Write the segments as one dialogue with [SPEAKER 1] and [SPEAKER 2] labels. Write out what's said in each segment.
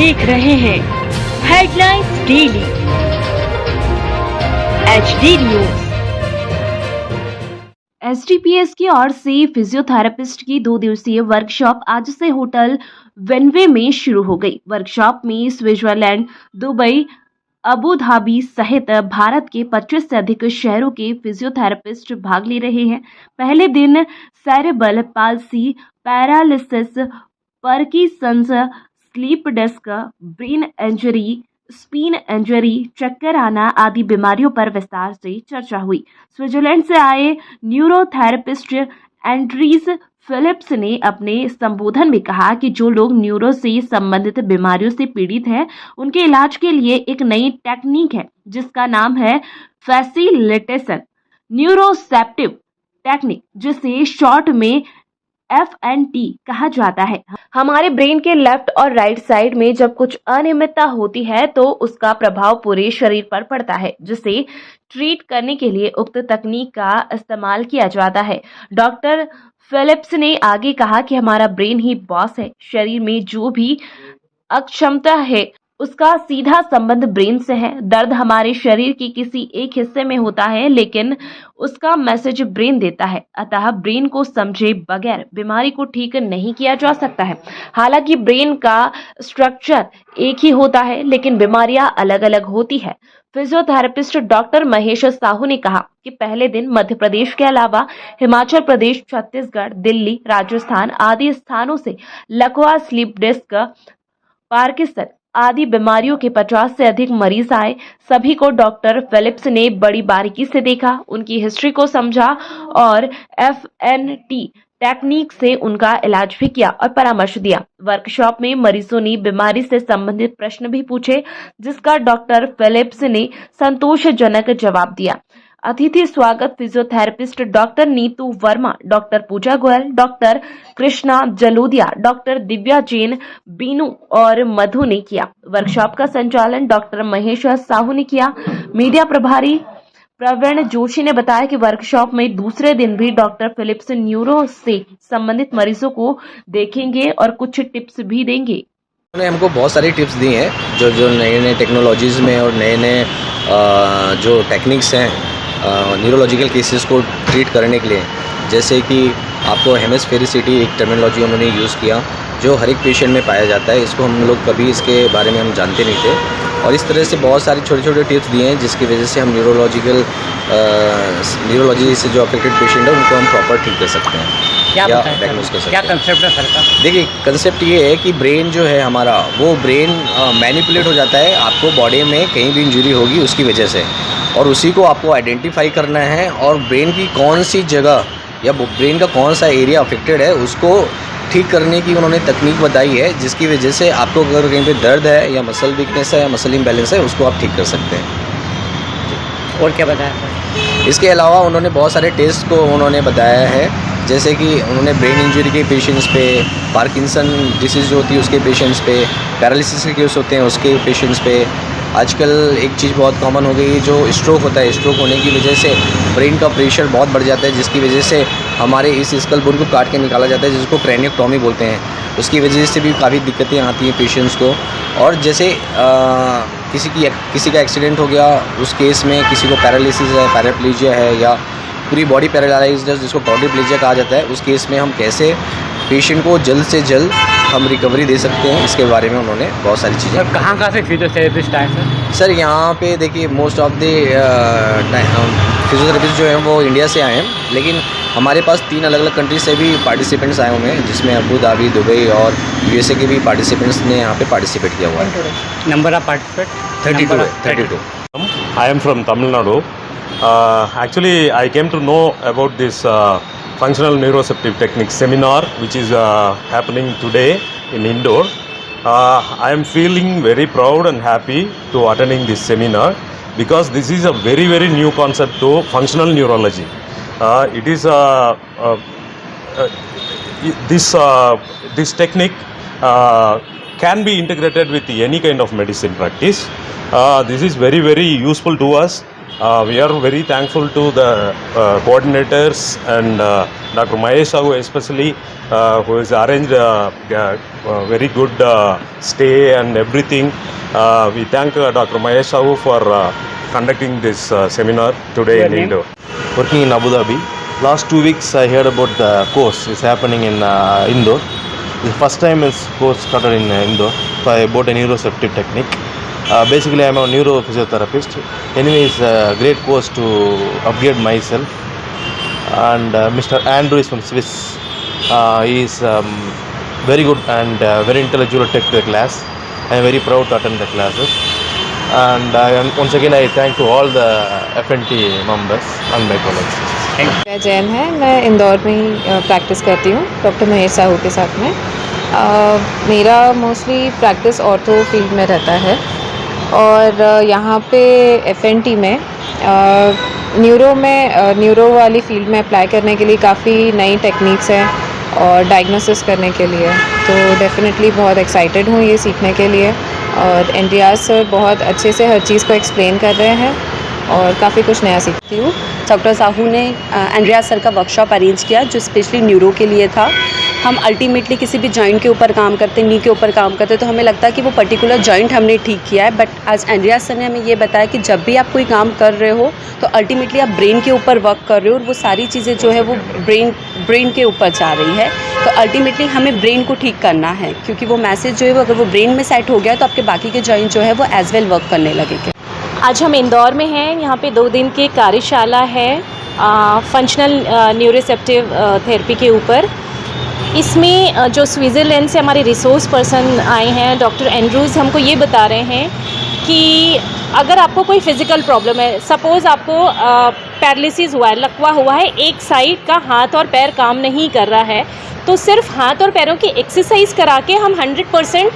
[SPEAKER 1] देख रहे हैं headlines daily HD news. SDPS की ओर से फिजियोथेरेपिस्ट की 2 दिवसीय वर्कशॉप आज से होटल वेनवे में शुरू हो गई। वर्कशॉप में स्विट्जरलैंड, दुबई, अबू धाबी सहित भारत के 25 से अधिक शहरों के फिजियोथेरेपिस्ट भाग ले रहे हैं। पहले दिन cerebral palsy, paralysis, Parkinson's, slip disc, brain injury, spine injury, चक्कर आना आदि बीमारियों पर विस्तार से चर्चा हुई। स्विट्जरलैंड से आए न्यूरोथेरेपिस्ट एंड्रीज फिलिप्स ने अपने संबोधन में कहा कि जो लोग न्यूरो से संबंधित बीमारियों से पीड़ित हैं, उनके इलाज के लिए एक नई टेक्निक है जिसका नाम है फैसिलिटेशन न्यूरोसेप्टिव टेक्निक, जिसे शॉर्ट में FNT कहा जाता है। हमारे ब्रेन के लेफ्ट और राइट साइड में जब कुछ अनियमितता होती है तो उसका प्रभाव पूरे शरीर पर पड़ता है, जिसे ट्रीट करने के लिए उक्त तकनीक का इस्तेमाल किया जाता है। डॉक्टर फिलिप्स ने आगे कहा कि हमारा ब्रेन ही बॉस है। शरीर में जो भी अक्षमता है उसका सीधा संबंध ब्रेन से है। दर्द हमारे शरीर के किसी एक हिस्से में होता है, लेकिन उसका मैसेज ब्रेन देता है। अतः ब्रेन को समझे बगैर बीमारी को ठीक नहीं किया जा सकता है। हालांकि ब्रेन का स्ट्रक्चर एक ही होता है, लेकिन बीमारियां अलग अलग होती है। फिजियोथेरेपिस्ट डॉक्टर महेश साहू ने कहा कि पहले दिन मध्य प्रदेश के अलावा हिमाचल प्रदेश, छत्तीसगढ़, दिल्ली, राजस्थान आदि स्थानों से लकवा, स्लीप डिस्क, पार्किंसन आदि बीमारियों के 50 से अधिक मरीज आए। सभी को डॉक्टर फिलिप्स ने बड़ी बारीकी से देखा, उनकी हिस्ट्री को समझा और FNT टेक्निक से उनका इलाज भी किया और परामर्श दिया। वर्कशॉप में मरीजों ने बीमारी से संबंधित प्रश्न भी पूछे, जिसका डॉक्टर फिलिप्स ने संतोषजनक जवाब दिया। अतिथि स्वागत physiotherapist doctor Neetu Verma, doctor Pooja Goyal, doctor Krishna Jalodiya, doctor Divya Jain, Binu और मधु ने किया। वर्कशॉप का संचालन डॉक्टर महेश साहू ने किया। मीडिया प्रभारी प्रवीण जोशी ने बताया कि वर्कशॉप में दूसरे दिन भी डॉक्टर फिलिप्स न्यूरो से संबंधित मरीजों को देखेंगे और कुछ टिप्स भी देंगे।
[SPEAKER 2] उन्होंने हमको बहुत सारी टिप्स दी हैं, जो नए टेक्नोलॉजीज़ में और नए जो टेक्निक्स हैं न्यूरोलॉजिकल केसेस को ट्रीट करने के लिए। जैसे कि आपको हेमिस्फेरिसिटी एक टर्मिनोलॉजी उन्होंने यूज़ किया, जो हर एक पेशेंट में पाया जाता है। इसको हम लोग कभी इसके बारे में हम जानते नहीं थे, और इस तरह से बहुत सारे छोटे छोटे टिप्स दिए हैं, जिसकी वजह से हम न्यूरोलॉजी से जो अफेक्टेड पेशेंट है उनको हम प्रॉपर ठीक कर सकते हैं या डायग्नोज कर सकते हैं। क्या कंसेप्ट है सर का? देखिए, कंसेप्ट ये है कि ब्रेन जो है हमारा, वो ब्रेन मैनिपुलेट हो जाता है आपको बॉडी में कहीं भी इंजरी होगी उसकी वजह से, और उसी को आपको आइडेंटिफाई करना है, और ब्रेन की कौन सी जगह या ब्रेन का कौन सा एरिया अफेक्टेड है उसको ठीक करने की उन्होंने तकनीक बताई है, जिसकी वजह से आपको अगर कहीं पे दर्द है या मसल वीकनेस है या मसल इम्बैलेंस है उसको आप ठीक कर सकते हैं।
[SPEAKER 3] और क्या बताया?
[SPEAKER 2] इसके अलावा उन्होंने बहुत सारे टेस्ट को उन्होंने बताया है, जैसे कि उन्होंने ब्रेन इंजरी के पेशेंट्स पे, पार्किंसन डिसीज़ जो होती है उसके पेशेंट्स पे, पैरालिसिस के केस होते हैं उसके पेशेंट्स पे। आजकल एक चीज़ बहुत कॉमन हो गई है, जो स्ट्रोक होता है। स्ट्रोक होने की वजह से ब्रेन का प्रेशर बहुत बढ़ जाता है, जिसकी वजह से हमारे इस स्कल बोन को काट के निकाला जाता है, जिसको क्रेनियोटॉमी बोलते हैं। उसकी वजह से भी काफ़ी दिक्कतें आती हैं पेशेंट्स को। और जैसे किसी का एक्सीडेंट हो गया, उस केस में किसी को पैरालिसिस है, पैराप्लेजिया है, या पूरी बॉडी पैरालाइज्ड है जिसको क्वाड्रिप्लेजिया कहा जाता है, उस केस में हम कैसे पेशेंट को जल्द से जल्द हम रिकवरी दे सकते हैं, इसके बारे में उन्होंने बहुत सारी चीज़ें।
[SPEAKER 3] कहाँ से फिजियोथेरेपिस्ट आए
[SPEAKER 2] सर? यहाँ पे देखिए, मोस्ट ऑफ द फिजियोथेरेपिस्ट जो हैं वो इंडिया से आए हैं, लेकिन हमारे पास 3 अलग अलग कंट्री से भी पार्टिसिपेंट्स आए हुए हैं, जिसमें अबू धाबी, दुबई और USA के भी पार्टिसिपेंट्स ने यहाँ पे पार्टिसिपेट किया हुआ है।
[SPEAKER 3] Number of participant
[SPEAKER 2] 32।
[SPEAKER 4] I am from Tamil Nadu. Actually, I came to know about this functional neuroceptive technique seminar, which is happening today in Indore. I am feeling very proud and happy to attending this seminar, because this is a very, very new concept to functional neurology. It is this technique can be integrated with any kind of medicine practice. This is very, very useful to us. We are very thankful to the coordinators and Dr. Mahesh Sahu especially, who has arranged very good stay and everything. We thank Dr. Mahesh Sahu for conducting this seminar today in Indore.
[SPEAKER 5] Working in Abu Dhabi. Last 2 weeks I heard about the course is happening in Indore. The first time is course started in Indore about a neuroceptive technique. Basically I am a neurophysiotherapist. Anyway, it's a great course to upgrade myself. And Mr. Andrew is from Swiss. He is very good and very intellectual to take the class. I am very proud to attend the classes. And once again I thank to all the FNT members and my colleagues.
[SPEAKER 6] मैं जैन है, मैं इंदौर में ही practice करती हूँ doctor Mahesh Sahu के साथ में। मेरा मोस्टली प्रैक्टिस ऑर्थो फील्ड में रहता है और यहाँ पे एफएनटी में न्यूरो वाली फील्ड में अप्लाई करने के लिए काफ़ी नई टेक्निक्स हैं और डायग्नोसिस करने के लिए, तो डेफिनेटली बहुत एक्साइटेड हूँ ये सीखने के लिए। और एंड्रियास सर बहुत अच्छे से हर चीज़ को एक्सप्लेन कर रहे हैं और काफ़ी कुछ नया सीखती हूँ।
[SPEAKER 7] डॉक्टर साहू ने एंड्रियास सर का वर्कशॉप अरेंज किया जो स्पेशली न्यूरो के लिए था। हम अल्टीमेटली किसी भी जॉइंट के ऊपर काम करते, नी के ऊपर काम करते, तो हमें लगता है कि वो पर्टिकुलर जॉइंट हमने ठीक किया है, बट आज एंड्रियास सर ने हमें ये बताया कि जब भी आप कोई काम कर रहे हो तो अल्टीमेटली आप ब्रेन के ऊपर वर्क कर रहे हो और वो सारी चीज़ें जो है वो ब्रेन के ऊपर जा रही है। तो अल्टीमेटली हमें ब्रेन को ठीक करना है, क्योंकि वो मैसेज जो है वो अगर वो ब्रेन में सेट हो गया तो आपके बाकी के जॉइंट जो है वो एज वेल वर्क करने लगेंगे।
[SPEAKER 8] आज हम इंदौर में हैं, यहाँ पे 2 दिन की कार्यशाला है फंक्शनल न्यूरोसेप्टिव थेरेपी के ऊपर। इसमें जो स्विट्ज़रलैंड से हमारे रिसोर्स पर्सन आए हैं डॉक्टर एंड्रूज़, हमको ये बता रहे हैं कि अगर आपको कोई फिज़िकल प्रॉब्लम है, सपोज़ आपको पैरालिसिस हुआ है, लकवा हुआ है, एक साइड का हाथ और पैर काम नहीं कर रहा है, तो सिर्फ हाथ और पैरों की एक्सरसाइज करा के हम 100%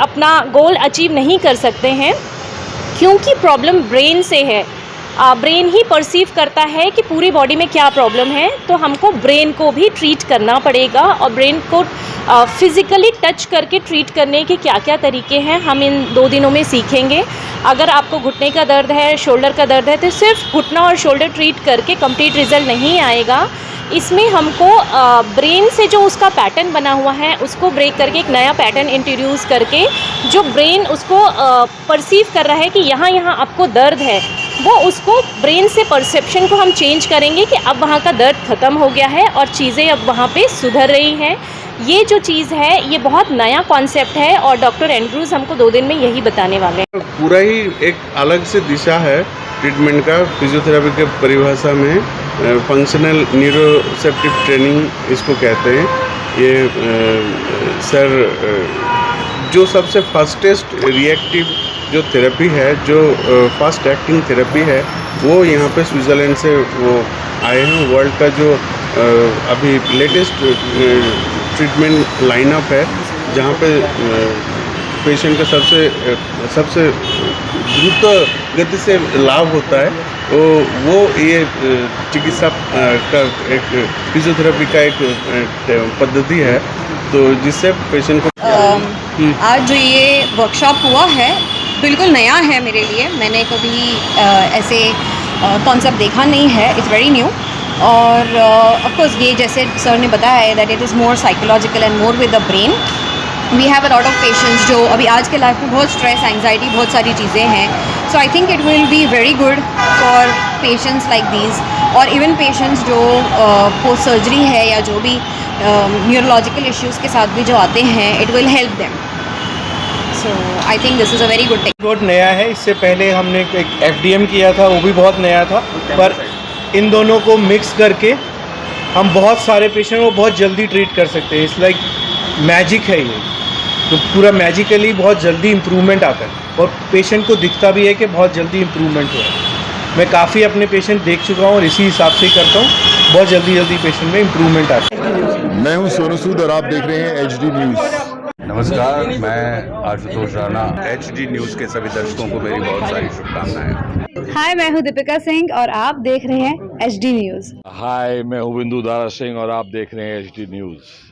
[SPEAKER 8] अपना गोल अचीव नहीं कर सकते हैं, क्योंकि प्रॉब्लम ब्रेन से है। ब्रेन ही परसीव करता है कि पूरी बॉडी में क्या प्रॉब्लम है, तो हमको ब्रेन को भी ट्रीट करना पड़ेगा और ब्रेन को फिज़िकली टच करके ट्रीट करने के क्या क्या तरीके हैं हम इन 2 दिनों में सीखेंगे। अगर आपको घुटने का दर्द है, शोल्डर का दर्द है, तो सिर्फ घुटना और शोल्डर ट्रीट करके कंप्लीट रिजल्ट नहीं आएगा। इसमें हमको ब्रेन से जो उसका पैटर्न बना हुआ है उसको ब्रेक करके एक नया पैटर्न इंट्रोड्यूस करके जो ब्रेन उसको परसीव कर रहा है कि यहाँ आपको दर्द है, वो उसको ब्रेन से परसेप्शन को हम चेंज करेंगे कि अब वहाँ का दर्द ख़त्म हो गया है और चीज़ें अब वहाँ पे सुधर रही हैं। ये जो चीज़ है ये बहुत नया कॉन्सेप्ट है और डॉक्टर एंड्रूज़ हमको 2 दिन में यही बताने वाले हैं।
[SPEAKER 9] पूरा ही एक अलग से दिशा है ट्रीटमेंट का। फिजियोथेरेपी के परिभाषा में फंक्शनल न्यूरोसेप्टिव ट्रेनिंग इसको कहते हैं। ये सर जो सबसे फास्टेस्ट रिएक्टिव जो थेरेपी है, जो फास्ट एक्टिंग थेरेपी है, वो यहाँ पे स्विट्ज़रलैंड से वो आए हैं। वर्ल्ड का जो अभी लेटेस्ट ट्रीटमेंट लाइनअप है, जहाँ पे पेशेंट का सबसे द्रुत गति से लाभ होता है, वो ये चिकित्सा का एक फिजियोथेरेपी का एक पद्धति है, तो जिससे पेशेंट को
[SPEAKER 7] आज जो ये वर्कशॉप हुआ है बिल्कुल नया है मेरे लिए। मैंने कभी ऐसे कॉन्सेप्ट देखा नहीं है, इट्स वेरी न्यू। और ऑफ कोर्स ये जैसे सर ने बताया है that it is more psychological and more with the brain. We have a lot of patients जो अभी आज के लाइफ में बहुत स्ट्रेस, एंग्जाइटी, बहुत सारी चीज़ें हैं। So I think it will be very good for patients like these, और इवन पेशेंट्स जो पोस्ट सर्जरी है या जो भी न्यूरोलॉजिकल इश्यूज़ के साथ भी जो आते हैं, it will help them. So I think this is a very good technique.
[SPEAKER 10] बहुत नया है। इससे पहले हमने एक FDM किया था, वो भी बहुत नया था, पर इन दोनों को मिक्स करके हम बहुत सारे पेशेंट को बहुत जल्दी ट्रीट कर सकते हैं। इट्स लाइक मैजिक है ये, तो पूरा मैजिकली बहुत जल्दी इम्प्रूवमेंट आता है और पेशेंट को दिखता भी है कि बहुत जल्दी इम्प्रूवमेंट हुआ है। मैं काफ़ी अपने पेशेंट देख चुका हूँ और इसी हिसाब से ही करता हूँ, बहुत जल्दी पेशेंट में इम्प्रूवमेंट आता है।
[SPEAKER 11] मैं हूँ सोनू सूद और आप देख रहे हैं HD न्यूज़।
[SPEAKER 12] नमस्कार, मैं आशुतोष राणा। HD न्यूज़ के सभी दर्शकों को मेरी बहुत सारी शुभकामनाएं।
[SPEAKER 6] हाय, मैं हूँ दीपिका सिंह और आप देख रहे हैं HD न्यूज़।
[SPEAKER 11] हाय, मैं हूँ बिंदु दारा सिंह और आप देख रहे हैं HD न्यूज़।